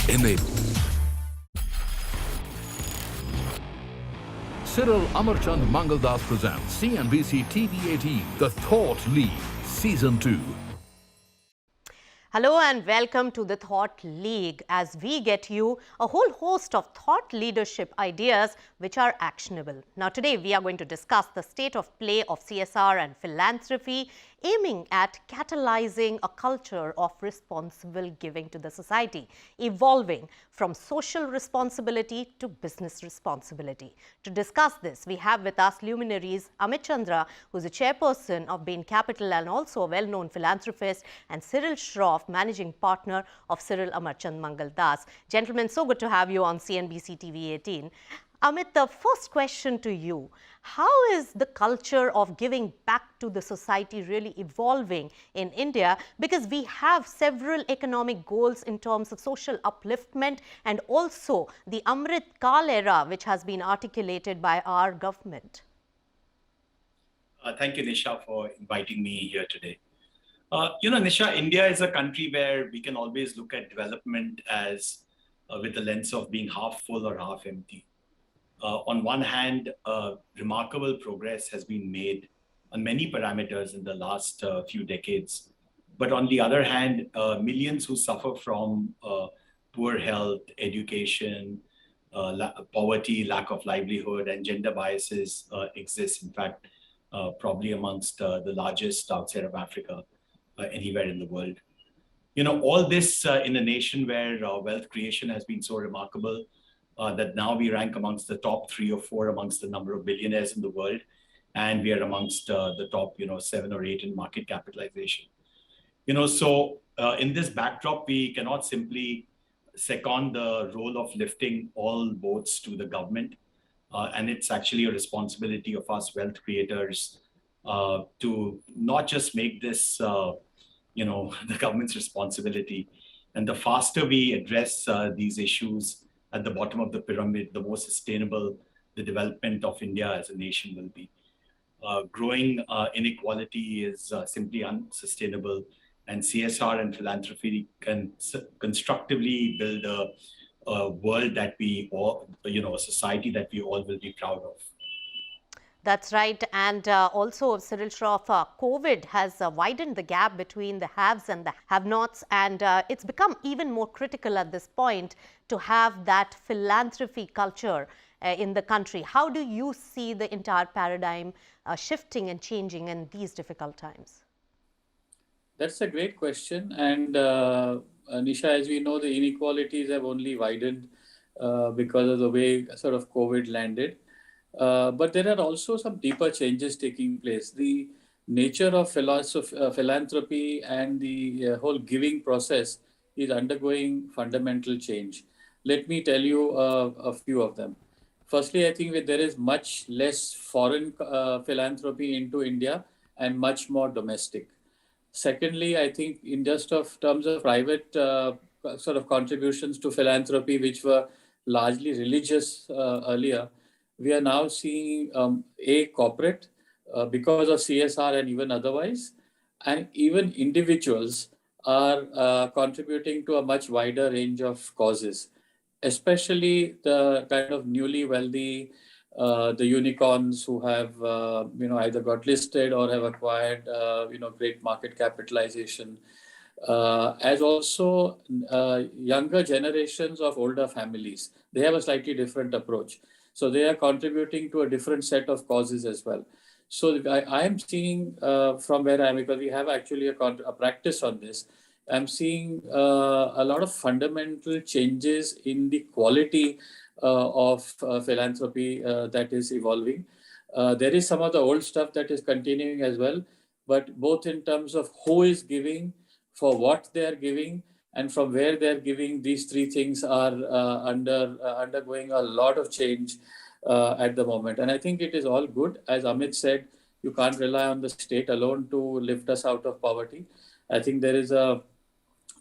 enabled. Cyril Amarchand Mangaldas presents CNBC TV18, The Thought League, Season 2. Hello and welcome to the Thought League, as we get you a whole host of thought leadership ideas which are actionable. Now today we are going to discuss the state of play of CSR and philanthropy, aiming at catalyzing a culture of responsible giving to the society, evolving from social responsibility to business responsibility. To discuss this, we have with us luminaries Amit Chandra, who is a chairperson of Bain Capital and also a well-known philanthropist, and Cyril Shroff, managing partner of Cyril Amarchand Mangaldas. Gentlemen, so good to have you on CNBC TV18. Amit, the first question to you: how is the culture of giving back to the society really evolving in India? Because we have several economic goals in terms of social upliftment and also the Amrit Kal era, which has been articulated by our government. Thank you, Nisha, for inviting me here today. Nisha, India is a country where we can always look at development as with the lens of being half full or half empty. On one hand, remarkable progress has been made on many parameters in the last few decades. But on the other hand, millions who suffer from poor health, education, poverty, lack of livelihood, and gender biases exist. In fact, probably amongst the largest outside of Africa, anywhere in the world. All this in a nation where wealth creation has been so remarkable that now we rank amongst the top 3 or 4 amongst the number of billionaires in the world, and we are amongst the top 7 or 8 in market capitalization. So in this backdrop, we cannot simply second the role of lifting all boats to the government, and it's actually a responsibility of us wealth creators to not just make this the government's responsibility. And the faster we address these issues at the bottom of the pyramid, the more sustainable the development of India as a nation will be. Growing inequality is simply unsustainable, and CSR and philanthropy can constructively build a world that we all, a society that we all will be proud of. That's right. And also, Cyril Shroff, COVID has widened the gap between the haves and the have-nots. And it's become even more critical at this point to have that philanthropy culture in the country. How do you see the entire paradigm shifting and changing in these difficult times? That's a great question. And Nisha, as we know, the inequalities have only widened because of the way sort of COVID landed. But there are also some deeper changes taking place. The nature of philanthropy and the whole giving process is undergoing fundamental change. Let me tell you a few of them. Firstly, I think that there is much less foreign philanthropy into India and much more domestic. Secondly, I think in just of terms of private sort of contributions to philanthropy, which were largely religious earlier, we are now seeing corporate because of CSR and even otherwise, and even individuals are contributing to a much wider range of causes, especially the kind of newly wealthy, the unicorns who have either got listed or have acquired great market capitalization, as also younger generations of older families. They have a slightly different approach. So they are contributing to a different set of causes as well. So I am seeing from where I am, because we have actually a practice on this, I'm seeing a lot of fundamental changes in the quality of philanthropy that is evolving. There is some of the old stuff that is continuing as well, but both in terms of who is giving, for what they are giving, and from where they're giving, these 3 things are undergoing a lot of change at the moment. And I think it is all good. As Amit said, you can't rely on the state alone to lift us out of poverty. I think there is a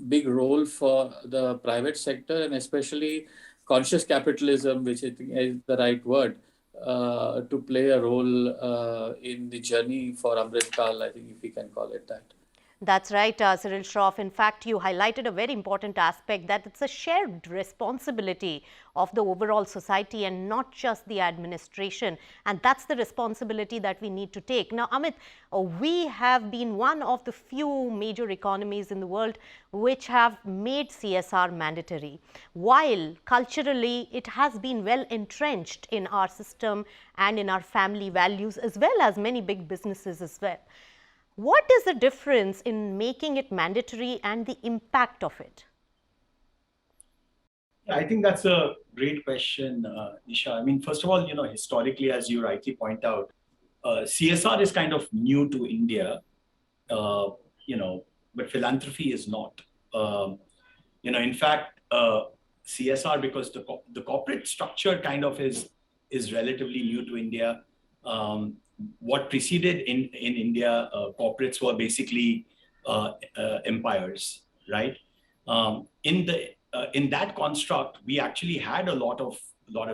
big role for the private sector, and especially conscious capitalism, which I think is the right word, to play a role in the journey for Amrit Kal, I think, if we can call it that. That's right, Cyril Shroff. In fact, you highlighted a very important aspect that it's a shared responsibility of the overall society and not just the administration. And that's the responsibility that we need to take. Now, Amit, we have been one of the few major economies in the world which have made CSR mandatory, while culturally it has been well entrenched in our system and in our family values, as well as many big businesses as well. What is the difference in making it mandatory and the impact of it? I think that's a great question, Nisha. I mean, first of all, historically, as you rightly point out, CSR is kind of new to India, but philanthropy is not. In fact, CSR, because the corporate structure kind of is relatively new to India. What preceded in India, corporates were basically empires, right? In that construct, we actually had a lot of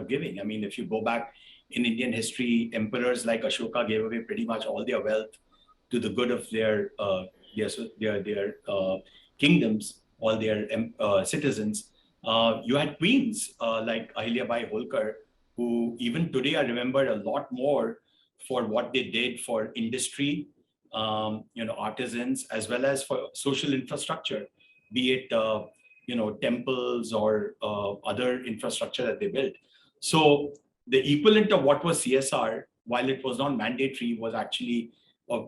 giving. I mean, if you go back in Indian history, emperors like Ashoka gave away pretty much all their wealth to the good of their kingdoms, all their citizens. You had queens like Ahilyabai Holkar, who even today are remembered a lot more for what they did for industry, artisans, as well as for social infrastructure, be it temples or other infrastructure that they built. So the equivalent of what was CSR, while it was not mandatory, was actually a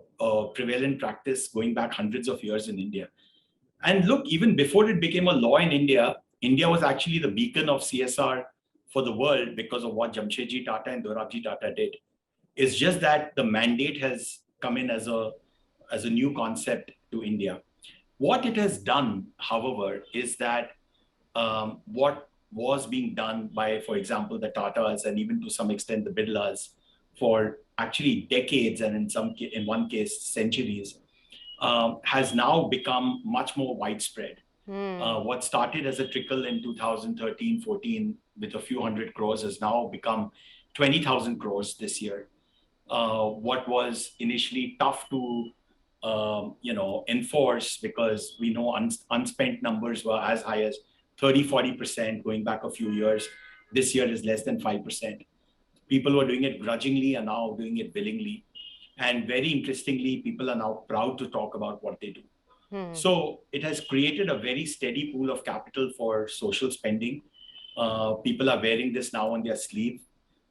prevalent practice going back hundreds of years in India. And look, even before it became a law in India, India was actually the beacon of CSR for the world because of what Jamshedji Tata and Dorabji Tata did. It's just that the mandate has come in as a new concept to India. What it has done, however, is that what was being done by, for example, the Tatas and even to some extent the Birlas for actually decades and in one case centuries, has now become much more widespread. What started as a trickle in 2013-14 with a few hundred crores has now become 20,000 crores this year. What was initially tough to enforce, because we know unspent numbers were as high as 30-40% going back a few years. This year is less than 5%. People who are doing it grudgingly are now doing it willingly. And very interestingly, people are now proud to talk about what they do. So it has created a very steady pool of capital for social spending. People are wearing this now on their sleeve.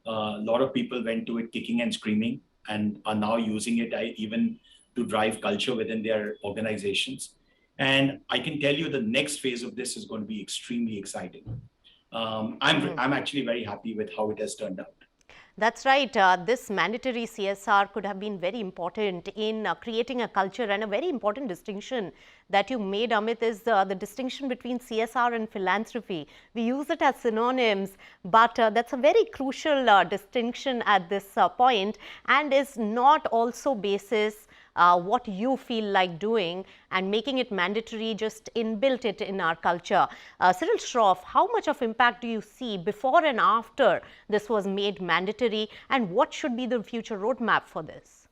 A lot of people went to it kicking and screaming and are now using it even to drive culture within their organizations. And I can tell you the next phase of this is going to be extremely exciting. I'm actually very happy with how it has turned out. That's right. This mandatory CSR could have been very important in creating a culture, and a very important distinction that you made, Amit, is the distinction between CSR and philanthropy. We use it as synonyms, but that's a very crucial distinction at this point, and is not also basis what you feel like doing and making it mandatory, just inbuilt it in our culture. Cyril Shroff, how much of impact do you see before and after this was made mandatory, and what should be the future roadmap for this?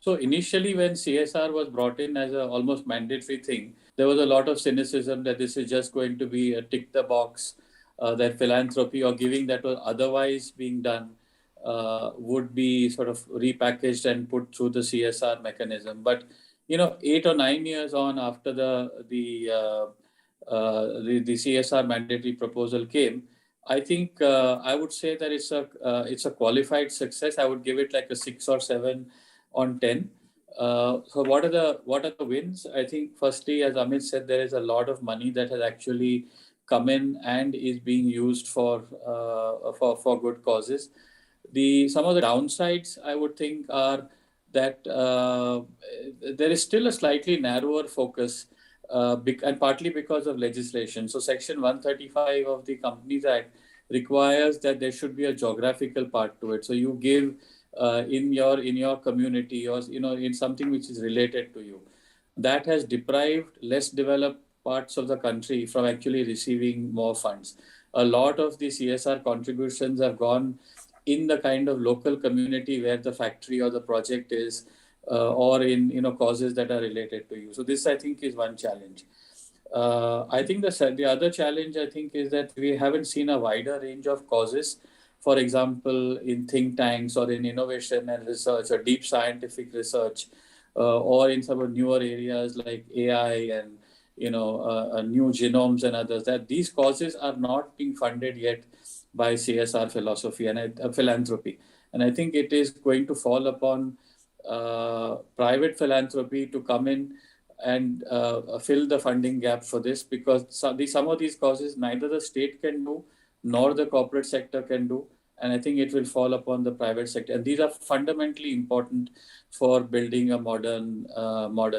So initially when CSR was brought in as a almost mandatory thing, there was a lot of cynicism that this is just going to be a tick the box, that philanthropy or giving that was otherwise being done would be sort of repackaged and put through the CSR mechanism. But 8 or 9 years on after the CSR mandatory proposal came, I think I would say that it's a qualified success. I would give it like a 6 or 7 on 10. So what are the wins? I think firstly, as Amit said, there is a lot of money that has actually come in and is being used for good causes. Some of the downsides, I would think, are that there is still a slightly narrower focus, and partly because of legislation. So Section 135 of the Companies Act requires that there should be a geographical part to it. So you give in your community, or in something which is related to you. That has deprived less developed parts of the country from actually receiving more funds. A lot of the CSR contributions have gone in the kind of local community where the factory or the project is, or in causes that are related to you. So this, I think, is one challenge. I think the other challenge, I think, is that we haven't seen a wider range of causes. For example, in think tanks or in innovation and research or deep scientific research, or in some of newer areas like AI and new genomes and others, that these causes are not being funded yet by CSR philosophy and philanthropy. And I think it is going to fall upon private philanthropy to come in and fill the funding gap for this, because some of these causes neither the state can do nor the corporate sector can do. And I think it will fall upon the private sector. And these are fundamentally important for building a modern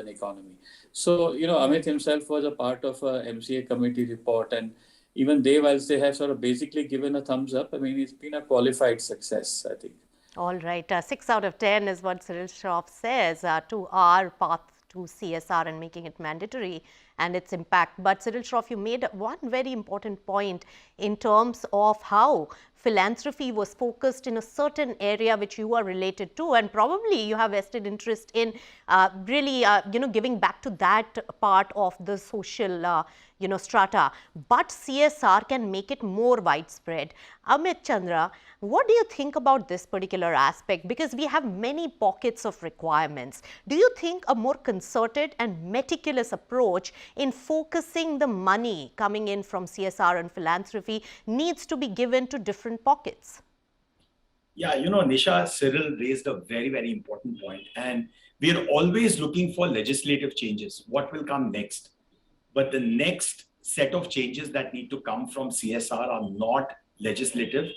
economy. So, Amit himself was a part of a MCA committee report, and even they, whilst they have sort of basically given a thumbs up, I mean, it's been a qualified success, I think. All right. 6 out of 10 is what Cyril Shroff says to our path to CSR and making it mandatory and its impact. But Cyril Shroff, you made one very important point in terms of how philanthropy was focused in a certain area which you are related to, and probably you have vested interest in really giving back to that part of the social strata. But CSR can make it more widespread. Amit, Chandra, what do you think about this particular aspect? Because we have many pockets of requirements. Do you think a more concerted and meticulous approach in focusing the money coming in from CSR and philanthropy needs to be given to different pockets? Yeah, Nisha, Cyril raised a very, very important point. And we are always looking for legislative changes. What will come next? But the next set of changes that need to come from CSR are not legislative,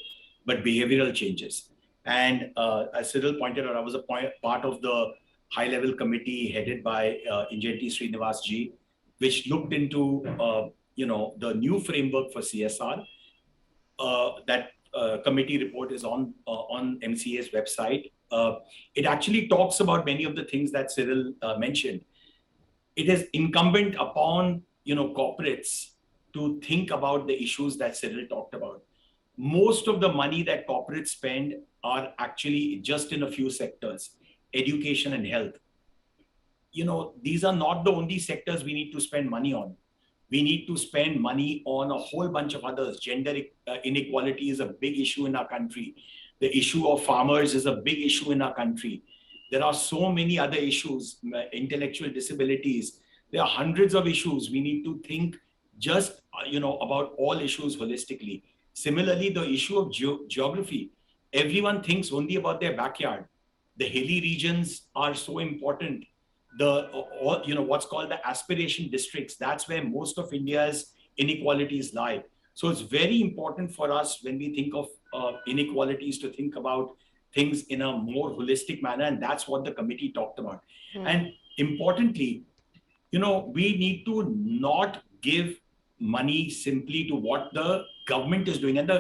but behavioral changes. And as Cyril pointed out, I was a part of the high-level committee headed by Injeti Srinivas ji, which looked into the new framework for CSR. That committee report is on MCA's website. It actually talks about many of the things that Cyril mentioned. It is incumbent upon corporates to think about the issues that Cyril talked about. Most of the money that corporates spend are actually just in a few sectors: education and health. These are not the only sectors we need to spend money on. We need to spend money on a whole bunch of others. Gender inequality is a big issue in our country. The issue of farmers is a big issue in our country. There are so many other issues, intellectual disabilities. There are hundreds of issues. We need to think just, about all issues holistically. Similarly, the issue of geography. Everyone thinks only about their backyard. The hilly regions are so important. What's called the aspiration districts, that's where most of India's inequalities lie. So it's very important for us when we think of inequalities to think about things in a more holistic manner. And that's what the committee talked about. And importantly, we need to not give money simply to what the government is doing. And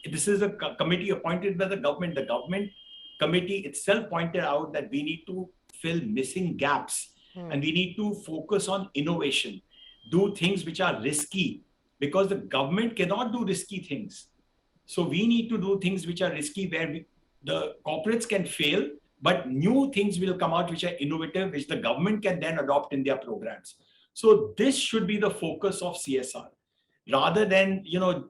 this is a committee appointed by the government. The government committee itself pointed out that we need to fill missing gaps, and we need to focus on innovation, do things which are risky, because the government cannot do risky things. So we need to do things which are risky, where the corporates can fail, but new things will come out which are innovative, which the government can then adopt in their programs. So this should be the focus of CSR, rather than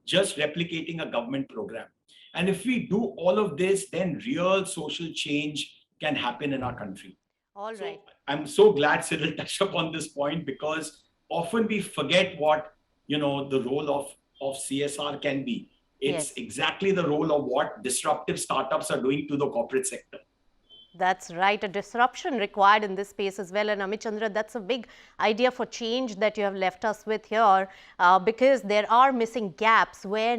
just replicating a government program. And if we do all of this, then real social change can happen in our country. All right. So I'm so glad Cyril touched upon this point, because often we forget what the role of CSR can be. It's exactly the role of what disruptive startups are doing to the corporate sector. That's right. A disruption required in this space as well. And Amit, Chandra, that's a big idea for change that you have left us with here, because there are missing gaps where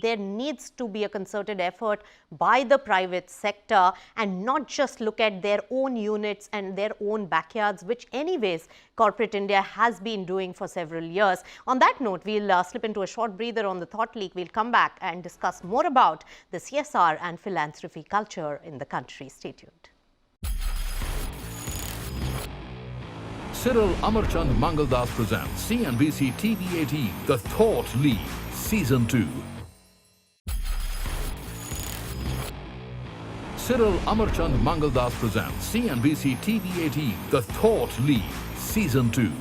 there needs to be a concerted effort by the private sector, and not just look at their own units and their own backyards, which anyways corporate India has been doing for several years. On that note, we'll slip into a short breather on the Thought Leak. We'll come back and discuss more about the CSR and philanthropy culture in the country. Stay tuned. Cyril Amarchand Mangaldas presents CNBC TV18, The Thought Leak, Season 2. Cyril Amarchand Mangaldas presents CNBC TV18, The Thought League, Season 2.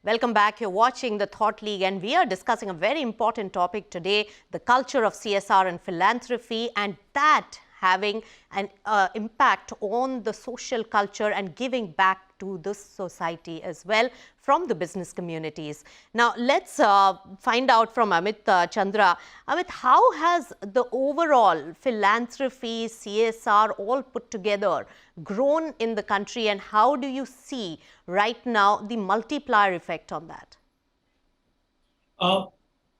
Welcome back. You're watching the Thought League, and we are discussing a very important topic today, the culture of CSR and philanthropy, and that having an impact on the social culture and giving back to the society as well from the business communities. Now, let's find out from Amit Chandra. Amit, how has the overall philanthropy, CSR all put together grown in the country, and how do you see right now the multiplier effect on that?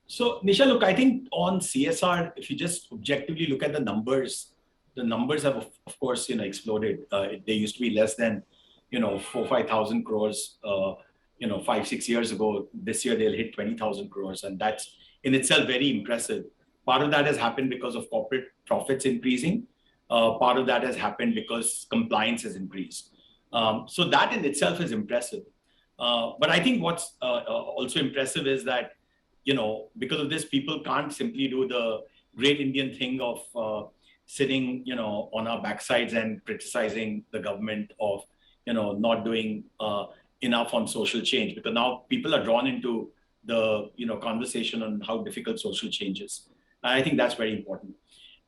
So, Nisha, look, I think on CSR, if you just objectively look at the numbers have, of course, exploded. They used to be less than, 4,000-5,000 crores, 5-6 years ago. This year, they'll hit 20,000 crores. And that's in itself very impressive. Part of that has happened because of corporate profits increasing. Part of that has happened because compliance has increased. So that in itself is impressive. But I think what's also impressive is that, because of this, people can't simply do the great Indian thing of sitting, on our backsides and criticizing the government of, not doing enough on social change, because now people are drawn into the, conversation on how difficult social change is. And I think that's very important.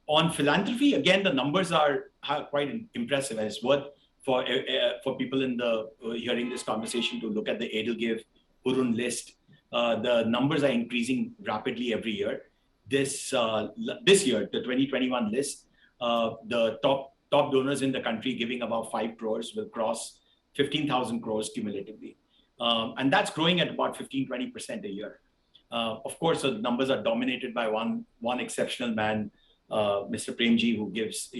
On philanthropy, again, the numbers are quite impressive. And it's worth for people in the hearing this conversation to look at the Edelgive Hurun list. The numbers are increasing rapidly every year. This year, the 2021 list, the top donors in the country giving about 5 crores will cross 15,000 crores cumulatively. And that's growing at about 15-20% a year. Of course, the numbers are dominated by one exceptional man, Mr. Premji, who gives,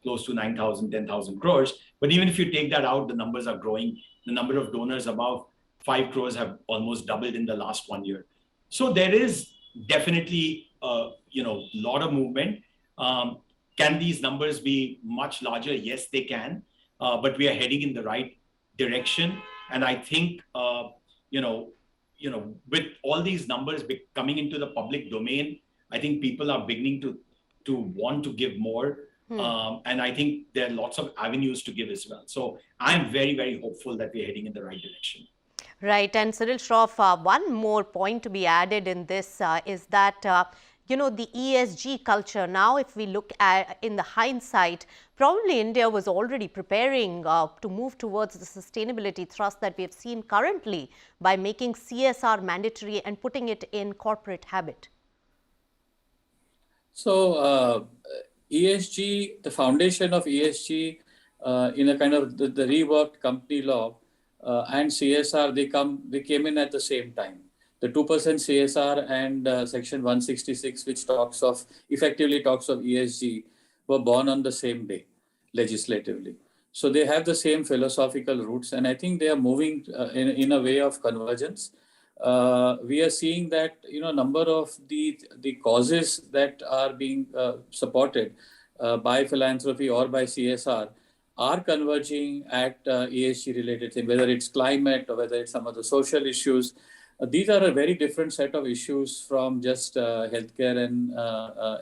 close to 9,000, 10,000 crores. But even if you take that out, the numbers are growing. The number of donors above 5 crores have almost doubled in the last 1 year. So there is definitely, lot of movement. Can these numbers be much larger? Yes, they can. But we are heading in the right direction. And I think, with all these numbers coming into the public domain, I think people are beginning to want to give more. And I think there are lots of avenues to give as well. So I'm very, very hopeful that we're heading in the right direction. Right. And Cyril, Shroff, one more point to be added in this is that, the ESG culture. Now, if we look at in the hindsight, probably India was already preparing to move towards the sustainability thrust that we have seen currently by making CSR mandatory and putting it in corporate habit. So ESG, the foundation of ESG in a kind of the reworked company law and CSR, they came in at the same time. The 2% CSR and Section 166, which effectively talks of ESG, were born on the same day, legislatively. So they have the same philosophical roots, and I think they are moving in a way of convergence. We are seeing that number of the causes that are being supported by philanthropy or by CSR are converging at ESG related things, whether it's climate or whether it's some of the social issues. These are a very different set of issues from just healthcare and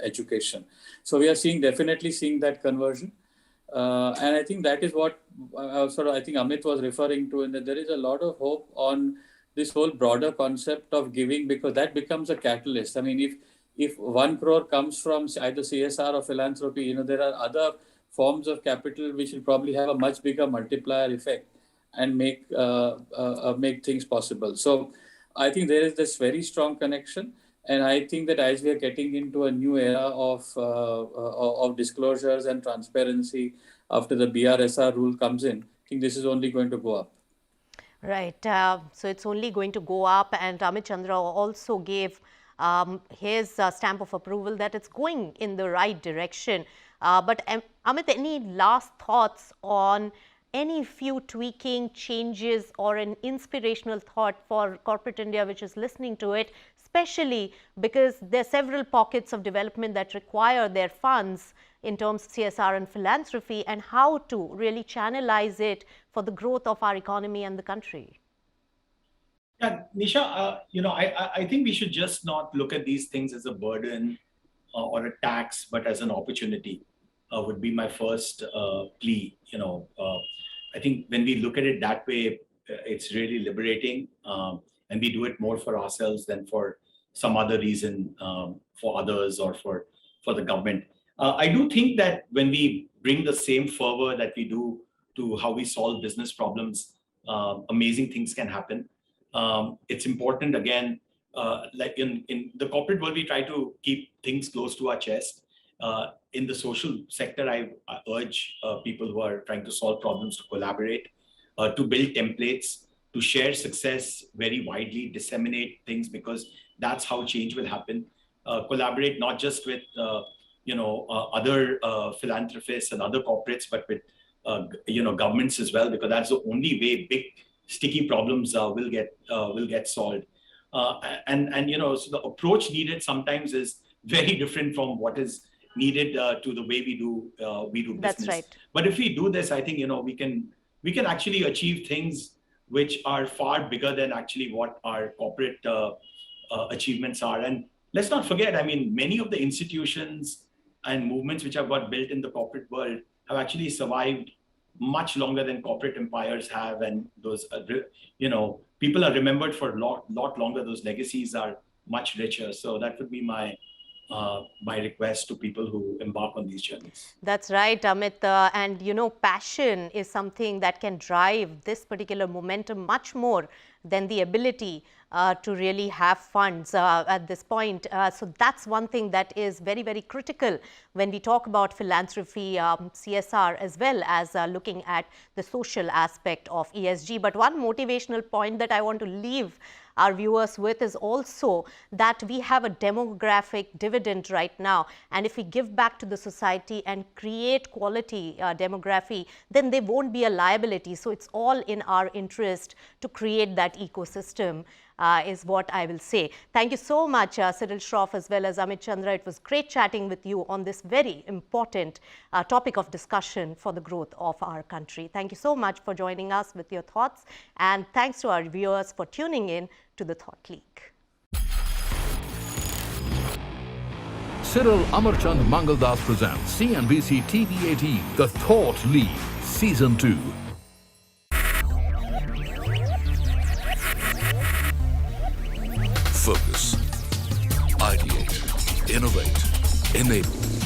education. So we are definitely seeing that conversion. And I think that is what I think Amit was referring to, and that there is a lot of hope on this whole broader concept of giving, because that becomes a catalyst. I mean, if 1 crore comes from either CSR or philanthropy, there are other forms of capital which will probably have a much bigger multiplier effect and make things possible. So I think there is this very strong connection, and I think that as we are getting into a new era of disclosures and transparency after the BRSR rule comes in, I think this is only going to go up. Right. So it's only going to go up, and Amit Chandra also gave his stamp of approval that it's going in the right direction. But Amit, any last thoughts on any few tweaking changes or an inspirational thought for corporate India which is listening to it, especially because there are several pockets of development that require their funds in terms of CSR and philanthropy, and how to really channelize it for the growth of our economy and the country? Yeah, Nisha, I think we should just not look at these things as a burden or a tax, but as an opportunity. would be my first plea. I think when we look at it that way, it's really liberating, and we do it more for ourselves than for some other reason, for others or for the government. I do think that when we bring the same fervor that we do to how we solve business problems, amazing things can happen. It's important, again, like in the corporate world, we try to keep things close to our chest. In the social sector, I urge people who are trying to solve problems to collaborate, to build templates, to share success very widely, disseminate things, because that's how change will happen. Collaborate not just with other philanthropists and other corporates, but with governments as well, because that's the only way big sticky problems will get solved. So the approach needed sometimes is very different from what is needed to the way we do business. That's right. But if we do this, I think we can actually achieve things which are far bigger than actually what our corporate achievements are. And let's not forget, I mean, many of the institutions and movements which have got built in the corporate world have actually survived much longer than corporate empires have, and those people are remembered for a lot longer. Those legacies are much richer. So that would be my request to people who embark on these journeys. That's right, Amit. And passion is something that can drive this particular momentum much more than the ability to really have funds at this point. So that's one thing that is very, very critical when we talk about philanthropy, CSR, as well as looking at the social aspect of ESG. But one motivational point that I want to leave our viewers with is also that we have a demographic dividend right now. And if we give back to the society and create quality demography, then they won't be a liability. So it's all in our interest to create that ecosystem, is what I will say. Thank you so much, Cyril, Shroff, as well as Amit, Chandra. It was great chatting with you on this very important topic of discussion for the growth of our country. Thank you so much for joining us with your thoughts. And thanks to our viewers for tuning in to the Thought League. Cyril Amarchand Mangaldas presents CNBC TV18, The Thought League, Season 2. Focus, ideate, innovate, enable.